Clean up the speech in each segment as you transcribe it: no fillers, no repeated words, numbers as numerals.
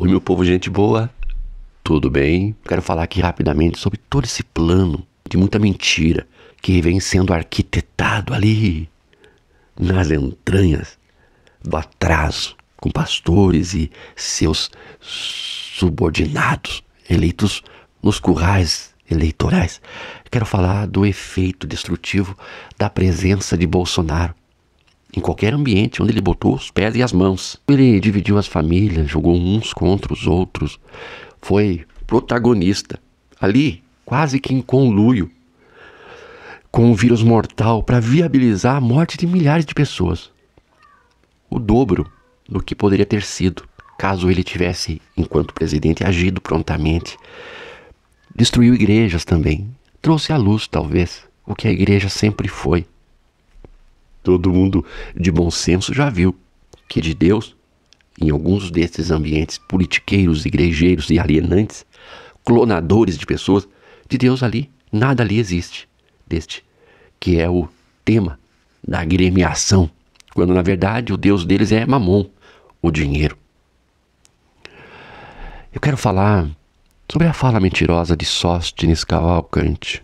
Oi, meu povo, gente boa, tudo bem? Quero falar aqui rapidamente sobre todo esse plano de muita mentira que vem sendo arquitetado ali nas entranhas do atraso, com pastores e seus subordinados eleitos nos currais eleitorais. Quero falar do efeito destrutivo da presença de Bolsonaro em qualquer ambiente onde ele botou os pés e as mãos. Ele dividiu as famílias, jogou uns contra os outros, foi protagonista ali, quase que em conluio com o vírus mortal para viabilizar a morte de milhares de pessoas. O dobro do que poderia ter sido caso ele tivesse, enquanto presidente, agido prontamente. Destruiu igrejas também. Trouxe à luz, talvez, o que a igreja sempre foi. Todo mundo de bom senso já viu que de Deus, em alguns desses ambientes politiqueiros, igrejeiros e alienantes, clonadores de pessoas, de Deus ali, nada ali existe. Deste que é o tema da agremiação, quando na verdade o Deus deles é Mamon, o dinheiro. Eu quero falar sobre a fala mentirosa de Sóstenes Cavalcante,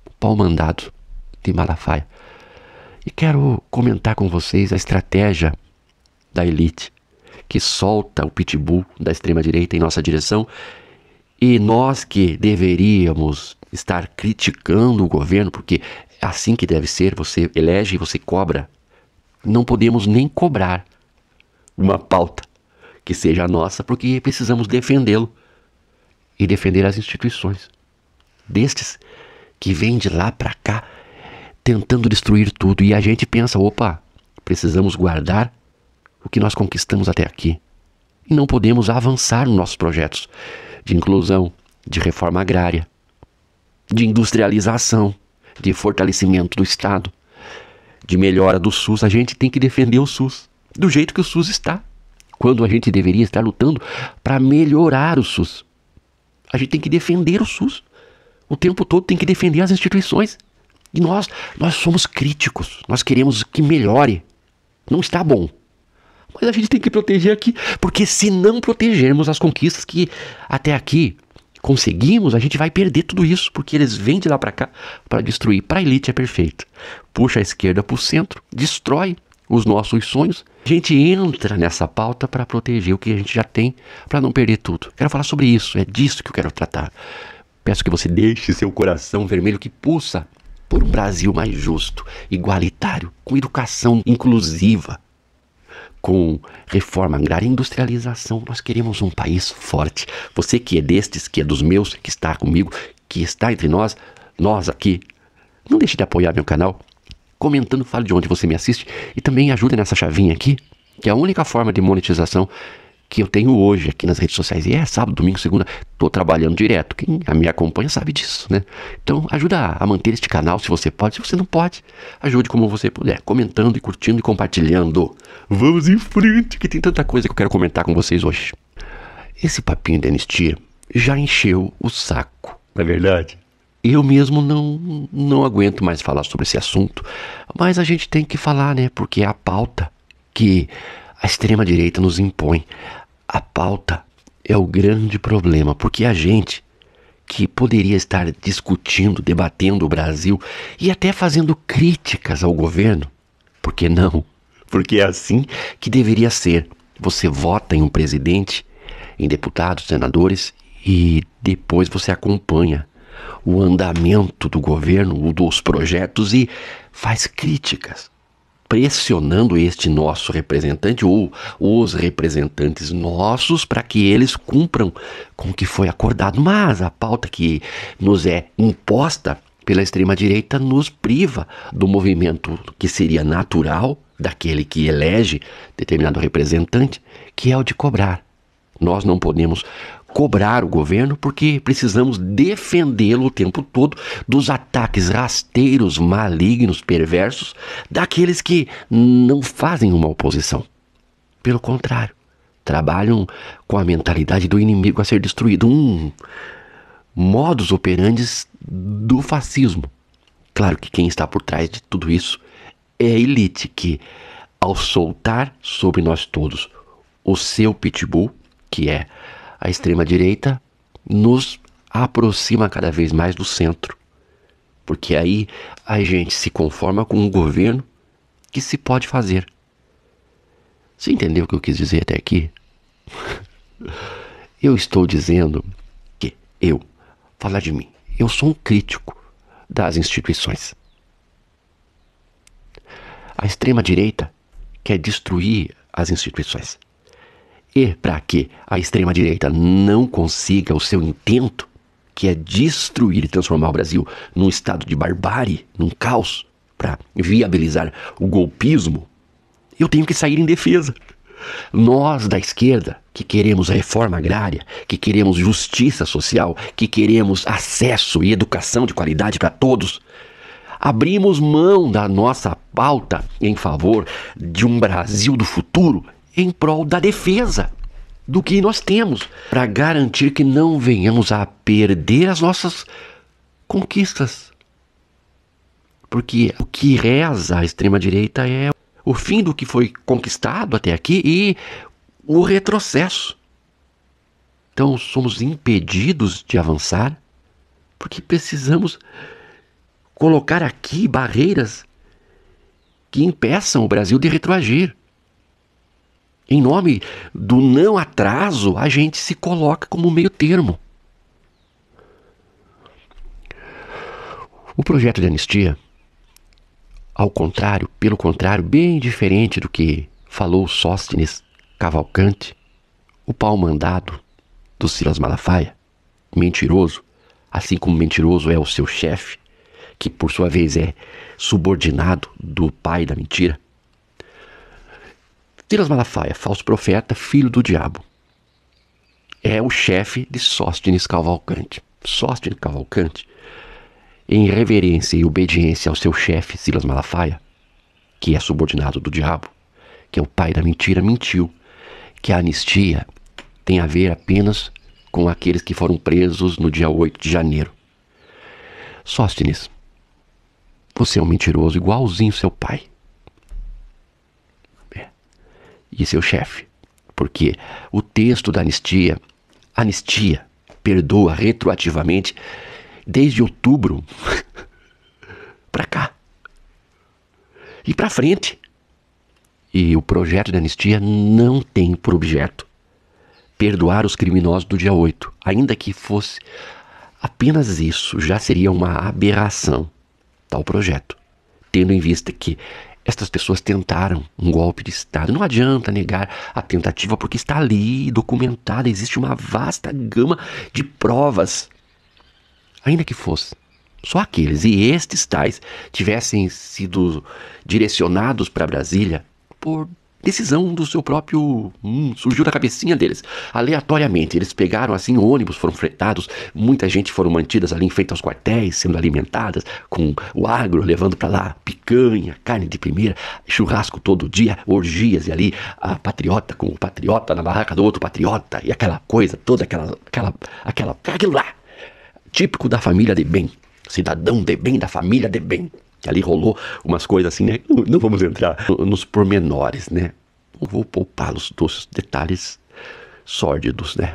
o pau-mandado de Malafaia. E quero comentar com vocês a estratégia da elite que solta o pitbull da extrema-direita em nossa direção, e nós que deveríamos estar criticando o governo, porque é assim que deve ser, você elege e você cobra. Não podemos nem cobrar uma pauta que seja nossa, porque precisamos defendê-lo e defender as instituições. Destes que vêm de lá para cá tentando destruir tudo, e a gente pensa, opa, precisamos guardar o que nós conquistamos até aqui. E não podemos avançar nos nossos projetos de inclusão, de reforma agrária, de industrialização, de fortalecimento do Estado, de melhora do SUS. A gente tem que defender o SUS do jeito que o SUS está, quando a gente deveria estar lutando para melhorar o SUS. A gente tem que defender o SUS o tempo todo, tem que defender as instituições. E nós somos críticos, nós queremos que melhore. Não está bom, mas a gente tem que proteger aqui, porque se não protegermos as conquistas que até aqui conseguimos, a gente vai perder tudo isso, porque eles vêm de lá para cá para destruir. Para a elite é perfeito. Puxa a esquerda para o centro, destrói os nossos sonhos. A gente entra nessa pauta para proteger o que a gente já tem, para não perder tudo. Quero falar sobre isso, é disso que eu quero tratar. Peço que você deixe seu coração vermelho que pulsa por um Brasil mais justo, igualitário, com educação inclusiva, com reforma agrária e industrialização. Nós queremos um país forte. Você que é destes, que é dos meus, que está comigo, que está entre nós aqui, não deixe de apoiar meu canal, comentando, fale de onde você me assiste e também ajude nessa chavinha aqui, que é a única forma de monetização que eu tenho hoje aqui nas redes sociais. E é sábado, domingo, segunda, estou trabalhando direto. Quem me acompanha sabe disso, né? Então ajuda a manter este canal se você pode. Se você não pode, ajude como você puder, comentando e curtindo e compartilhando. Vamos em frente, que tem tanta coisa que eu quero comentar com vocês hoje. Esse papinho de anistia já encheu o saco, não é verdade? Eu mesmo não aguento mais falar sobre esse assunto, mas a gente tem que falar, né? Porque é a pauta que a extrema-direita nos impõe. A pauta é o grande problema, porque a gente que poderia estar discutindo, debatendo o Brasil e até fazendo críticas ao governo, por que não? Porque é assim que deveria ser. Você vota em um presidente, em deputados, senadores, e depois você acompanha o andamento do governo, dos projetos, e faz críticas, pressionando este nosso representante ou os representantes nossos para que eles cumpram com o que foi acordado. Mas a pauta que nos é imposta pela extrema-direita nos priva do movimento que seria natural daquele que elege determinado representante, que é o de cobrar. Nós não podemos cobrar o governo porque precisamos defendê-lo o tempo todo dos ataques rasteiros, malignos, perversos daqueles que não fazem uma oposição. Pelo contrário, trabalham com a mentalidade do inimigo a ser destruído. Um modus operandi do fascismo. Claro que quem está por trás de tudo isso é a elite que, ao soltar sobre nós todos o seu pitbull, que é a extrema-direita, nos aproxima cada vez mais do centro. Porque aí a gente se conforma com um governo que se pode fazer. Você entendeu o que eu quis dizer até aqui? Eu estou dizendo que falar de mim, eu sou um crítico das instituições. A extrema-direita quer destruir as instituições. E para que a extrema-direita não consiga o seu intento, que é destruir e transformar o Brasil num estado de barbárie, num caos, para viabilizar o golpismo, eu tenho que sair em defesa. Nós da esquerda, que queremos reforma agrária, que queremos justiça social, que queremos acesso e educação de qualidade para todos, abrimos mão da nossa pauta em favor de um Brasil do futuro em prol da defesa do que nós temos, para garantir que não venhamos a perder as nossas conquistas. Porque o que reza a extrema-direita é o fim do que foi conquistado até aqui e o retrocesso. Então somos impedidos de avançar porque precisamos colocar aqui barreiras que impeçam o Brasil de retroagir. Em nome do não atraso, a gente se coloca como meio termo. O projeto de anistia, pelo contrário, bem diferente do que falou Sóstenes Cavalcante, o pau-mandado do Silas Malafaia, mentiroso, assim como mentiroso é o seu chefe, que por sua vez é subordinado do pai da mentira. Silas Malafaia, falso profeta, filho do diabo, é o chefe de Sóstenes Cavalcante. Sóstenes Cavalcante, em reverência e obediência ao seu chefe Silas Malafaia, que é subordinado do diabo, que é o pai da mentira, mentiu que a anistia tem a ver apenas com aqueles que foram presos no dia 8 de janeiro. Sóstenes, você é um mentiroso igualzinho seu pai. E seu chefe. Porque o texto da anistia perdoa retroativamente desde outubro para cá e para frente. E o projeto de anistia não tem por objeto perdoar os criminosos do dia 8. Ainda que fosse apenas isso, já seria uma aberração tal projeto, tendo em vista que estas pessoas tentaram um golpe de Estado. Não adianta negar a tentativa, porque está ali documentada, existe uma vasta gama de provas. Ainda que fosse só aqueles e estes tais tivessem sido direcionados para Brasília por decisão do seu próprio... surgiu da cabecinha deles, aleatoriamente. Eles pegaram assim, ônibus foram fretados, muita gente foram mantidas ali em frente aos quartéis, sendo alimentadas com o agro, levando para lá picanha, carne de primeira, churrasco todo dia, orgias, e ali a patriota com o patriota na barraca do outro patriota, e aquela coisa toda, aquilo lá, típico da família de bem, cidadão de bem, da família de bem. Ali rolou umas coisas assim, né? Não vamos entrar nos pormenores, né? Não vou poupá-los dos detalhes sórdidos, né?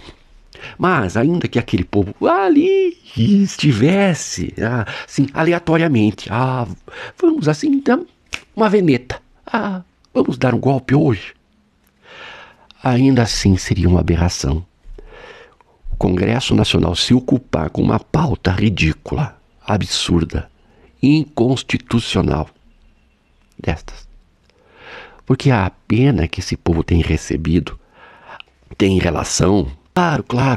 Mas ainda que aquele povo ali estivesse, assim, aleatoriamente, vamos assim, então, uma veneta, vamos dar um golpe hoje. Ainda assim seria uma aberração. O Congresso Nacional se ocupar com uma pauta ridícula, absurda, inconstitucional destas. Porque a pena que esse povo tem recebido tem relação,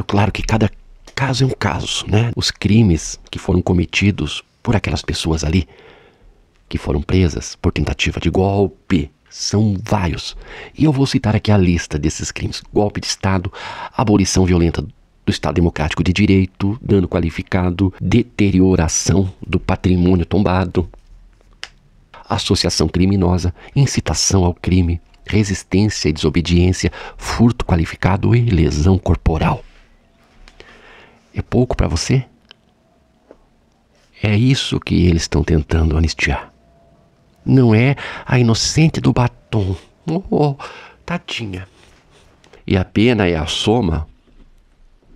claro que cada caso é um caso, né? Os crimes que foram cometidos por aquelas pessoas ali que foram presas por tentativa de golpe são vários. E eu vou citar aqui a lista desses crimes: golpe de Estado, abolição violenta do Estado Democrático de Direito, dano qualificado, deterioração do patrimônio tombado, associação criminosa, incitação ao crime, resistência e desobediência, furto qualificado e lesão corporal. É pouco para você? É isso que eles estão tentando anistiar. Não é a inocente do batom. Tadinha. E a pena é a soma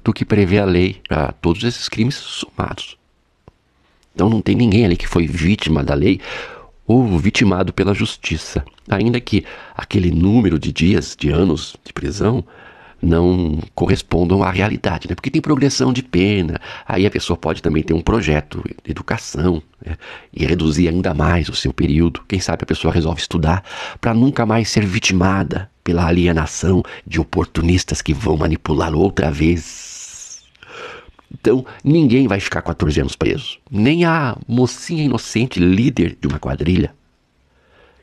do que prevê a lei para todos esses crimes somados. Então não tem ninguém ali que foi vítima da lei ou vitimado pela justiça. Ainda que aquele número de dias, de anos de prisão não correspondam à realidade, né? Porque tem progressão de pena, aí a pessoa pode também ter um projeto de educação, né? E reduzir ainda mais o seu período. Quem sabe a pessoa resolve estudar para nunca mais ser vitimada pela alienação de oportunistas que vão manipulá-lo outra vez. Então, ninguém vai ficar 14 anos preso. Nem a mocinha inocente, líder de uma quadrilha,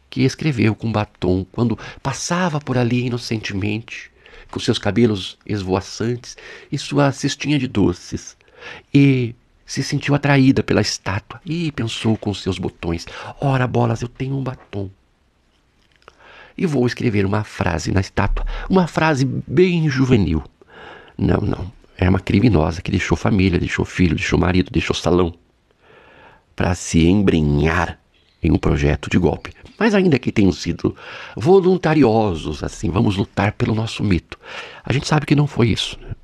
que escreveu com batom quando passava por ali inocentemente, com seus cabelos esvoaçantes e sua cestinha de doces, e se sentiu atraída pela estátua e pensou com seus botões: ora bolas, eu tenho um batom e vou escrever uma frase na estátua, uma frase bem juvenil. Não, não, é uma criminosa que deixou família, deixou filho, deixou marido, deixou salão para se embrenhar em um projeto de golpe. Mas ainda que tenham sido voluntariosos, assim, vamos lutar pelo nosso mito. A gente sabe que não foi isso, né?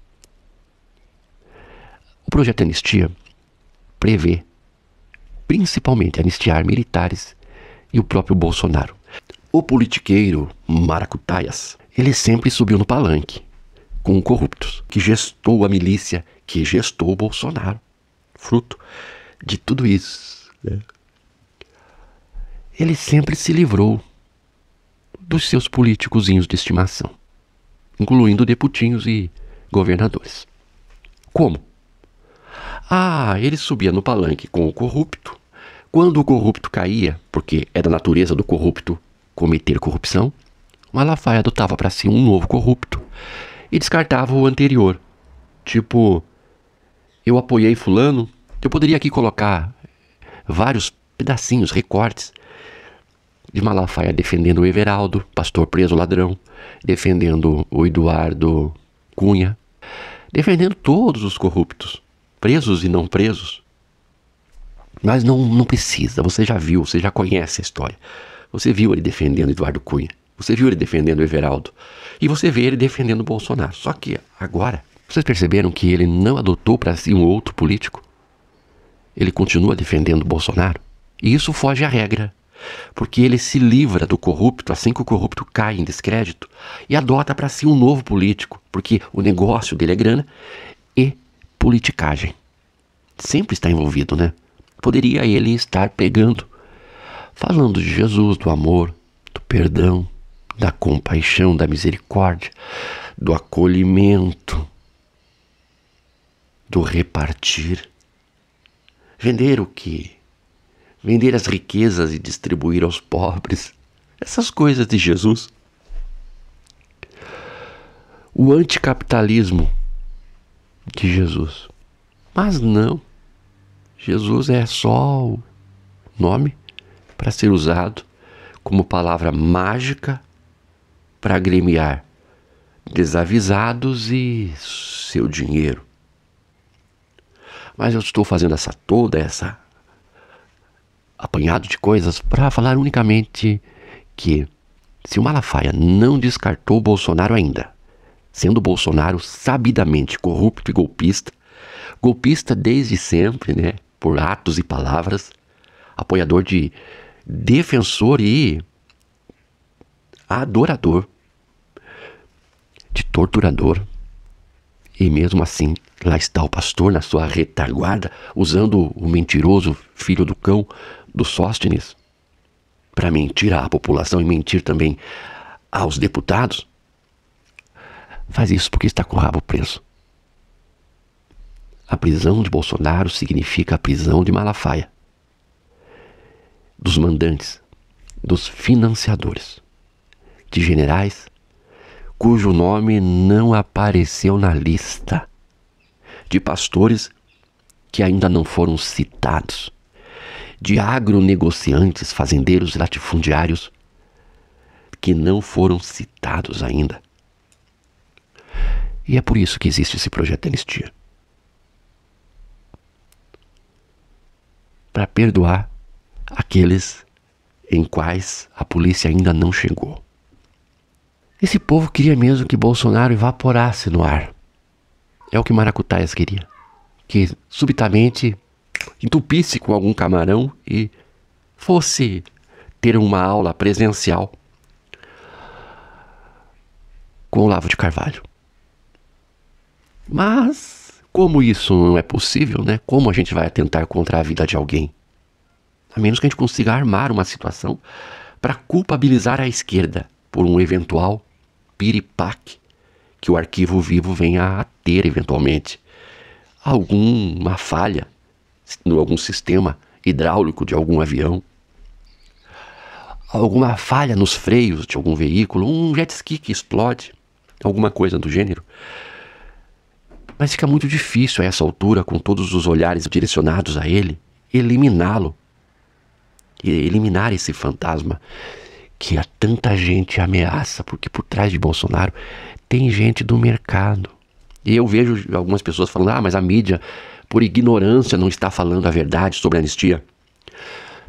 O projeto Anistia prevê, principalmente, anistiar militares e o próprio Bolsonaro. O politiqueiro Maracutaias, ele sempre subiu no palanque com corruptos, que gestou a milícia, que gestou o Bolsonaro. Fruto de tudo isso, né? Ele sempre se livrou dos seus políticozinhos de estimação, incluindo deputinhos e governadores. Como? Ele subia no palanque com o corrupto. Quando o corrupto caía, porque é da natureza do corrupto cometer corrupção, Malafaia adotava para si um novo corrupto e descartava o anterior. Tipo, eu apoiei fulano, eu poderia aqui colocar vários pedacinhos, recortes, de Malafaia defendendo o Everaldo, pastor preso ladrão, defendendo o Eduardo Cunha, defendendo todos os corruptos, presos e não presos. Mas não precisa, você já viu, você já conhece a história. Você viu ele defendendo Eduardo Cunha, você viu ele defendendo o Everaldo, e você vê ele defendendo o Bolsonaro. Só que agora, vocês perceberam que ele não adotou para si um outro político? Ele continua defendendo o Bolsonaro, e isso foge à regra. Porque ele se livra do corrupto assim que o corrupto cai em descrédito e adota para si um novo político, porque o negócio dele é grana e politicagem. Sempre está envolvido, né? Poderia ele estar pegando, falando de Jesus, do amor, do perdão, da compaixão, da misericórdia, do acolhimento, do repartir. Vender o quê? Vender as riquezas e distribuir aos pobres. Essas coisas de Jesus. O anticapitalismo de Jesus. Mas não. Jesus é só o nome para ser usado como palavra mágica para agremiar desavisados e seu dinheiro. Mas eu estou fazendo essa apanhado de coisas para falar unicamente que se o Malafaia não descartou o Bolsonaro ainda, sendo o Bolsonaro sabidamente corrupto e golpista desde sempre, né, por atos e palavras, apoiador de defensor e adorador de torturador, e mesmo assim lá está o pastor na sua retaguarda, usando o mentiroso filho do cão do Sóstenes para mentir à população e mentir também aos deputados. Faz isso porque está com o rabo preso. A prisão de Bolsonaro significa a prisão de Malafaia, dos mandantes, dos financiadores, de generais cujo nome não apareceu na lista, de pastores que ainda não foram citados, de agronegociantes, fazendeiros, latifundiários que não foram citados ainda. E é por isso que existe esse projeto de anistia. Para perdoar aqueles em quais a polícia ainda não chegou. Esse povo queria mesmo que Bolsonaro evaporasse no ar. É o que Maracutaias queria. Que subitamente entupisse com algum camarão e fosse ter uma aula presencial com Olavo de Carvalho. Mas, como isso não é possível, né? Como a gente vai atentar contra a vida de alguém? A menos que a gente consiga armar uma situação para culpabilizar a esquerda por um eventual piripaque que o arquivo vivo venha a ter eventualmente. Alguma falha em algum sistema hidráulico de algum avião, alguma falha nos freios de algum veículo, um jet ski que explode, alguma coisa do gênero. Mas fica muito difícil a essa altura, com todos os olhares direcionados a ele, eliminá-lo. E eliminar esse fantasma que a tanta gente ameaça, porque por trás de Bolsonaro tem gente do mercado. E eu vejo algumas pessoas falando, mas a mídia, por ignorância, não está falando a verdade sobre a anistia.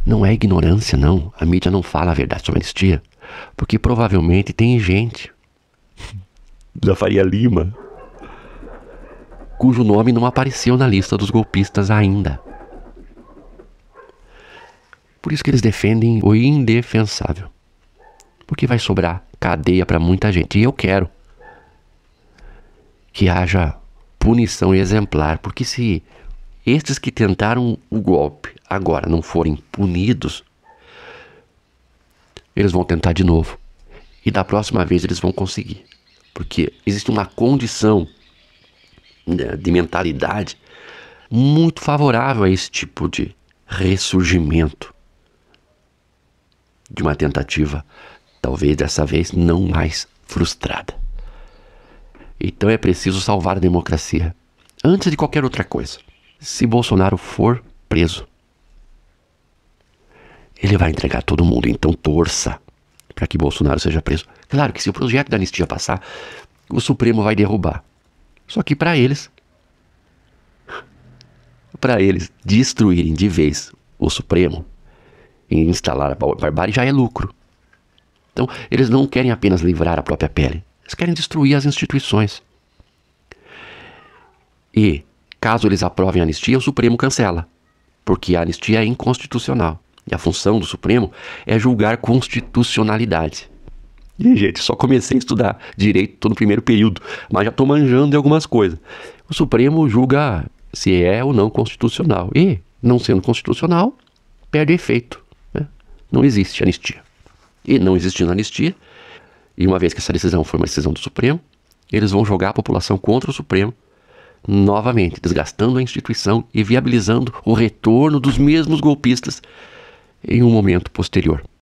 Não é ignorância, não. A mídia não fala a verdade sobre a anistia, porque provavelmente tem gente da Faria Lima cujo nome não apareceu na lista dos golpistas ainda. Por isso que eles defendem o indefensável. Porque vai sobrar cadeia para muita gente. E eu quero que haja punição exemplar. Porque se estes que tentaram o golpe agora não forem punidos, eles vão tentar de novo. E da próxima vez eles vão conseguir. Porque existe uma condição de mentalidade muito favorável a esse tipo de ressurgimento de uma tentativa, talvez dessa vez não mais frustrada. Então é preciso salvar a democracia antes de qualquer outra coisa. Se Bolsonaro for preso, ele vai entregar todo mundo, então torça para que Bolsonaro seja preso. Claro que se o projeto da anistia passar, o Supremo vai derrubar. Só que para eles destruírem de vez o Supremo e instalar a barbárie já é lucro. Então, eles não querem apenas livrar a própria pele, eles querem destruir as instituições. E, caso eles aprovem a anistia, o Supremo cancela, porque a anistia é inconstitucional. E a função do Supremo é julgar constitucionalidade. E, gente, só comecei a estudar direito, estou no primeiro período, mas já estou manjando de algumas coisas. O Supremo julga se é ou não constitucional. E, não sendo constitucional, perde efeito. Né? Não existe anistia. E não existindo anistia, e uma vez que essa decisão for uma decisão do Supremo, eles vão jogar a população contra o Supremo, novamente, desgastando a instituição e viabilizando o retorno dos mesmos golpistas em um momento posterior.